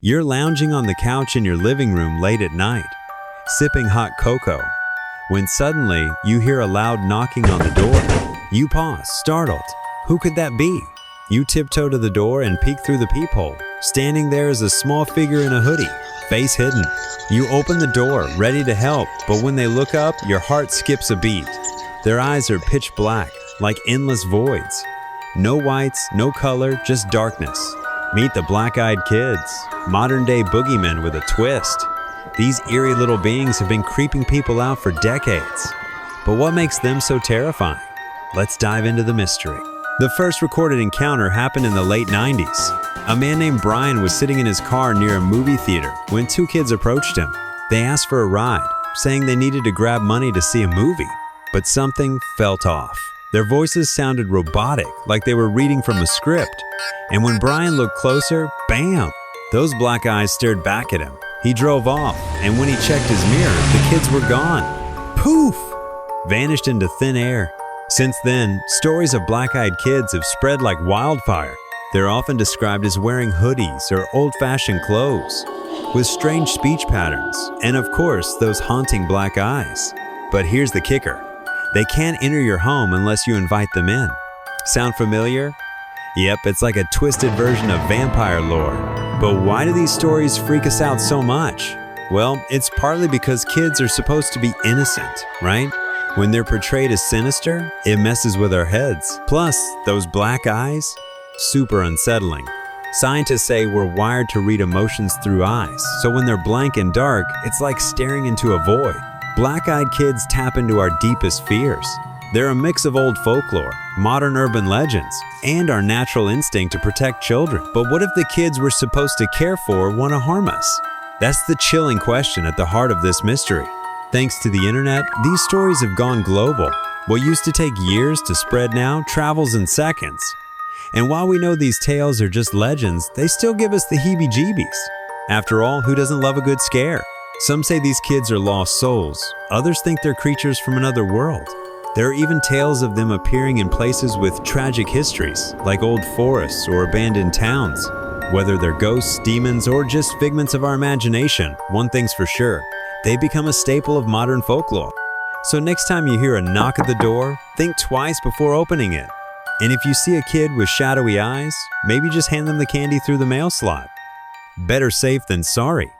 You're lounging on the couch in your living room late at night, sipping hot cocoa, when suddenly you hear a loud knocking on the door. You pause, startled. Who could that be? You tiptoe to the door and peek through the peephole. Standing there is a small figure in a hoodie, face hidden. You open the door, ready to help, but when they look up, your heart skips a beat. Their eyes are pitch black, like endless voids. No whites, no color, just darkness. Meet the black-eyed kids, modern-day boogeymen with a twist. These eerie little beings have been creeping people out for decades. But what makes them so terrifying? Let's dive into the mystery. The first recorded encounter happened in the late 90s. A man named Brian was sitting in his car near a movie theater when two kids approached him. They asked for a ride, saying they needed to grab money to see a movie. But something felt off. Their voices sounded robotic, like they were reading from a script. And when Brian looked closer, bam! Those black eyes stared back at him. He drove off, and when he checked his mirror, the kids were gone. Poof! Vanished into thin air. Since then, stories of black-eyed kids have spread like wildfire. They're often described as wearing hoodies or old-fashioned clothes, with strange speech patterns, and of course, those haunting black eyes. But here's the kicker. They can't enter your home unless you invite them in. Sound familiar? Yep, it's like a twisted version of vampire lore. But why do these stories freak us out so much? Well, it's partly because kids are supposed to be innocent, right? When they're portrayed as sinister, it messes with our heads. Plus, those black eyes, super unsettling. Scientists say we're wired to read emotions through eyes, so when they're blank and dark, it's like staring into a void. Black-eyed kids tap into our deepest fears. They're a mix of old folklore, modern urban legends, and our natural instinct to protect children. But what if the kids we're supposed to care for want to harm us? That's the chilling question at the heart of this mystery. Thanks to the internet, these stories have gone global. What used to take years to spread now travels in seconds. And while we know these tales are just legends, they still give us the heebie-jeebies. After all, who doesn't love a good scare? Some say these kids are lost souls. Others think they're creatures from another world. There are even tales of them appearing in places with tragic histories, like old forests or abandoned towns. Whether they're ghosts, demons, or just figments of our imagination, one thing's for sure. They become a staple of modern folklore. So next time you hear a knock at the door, think twice before opening it. And if you see a kid with shadowy eyes, maybe just hand them the candy through the mail slot. Better safe than sorry.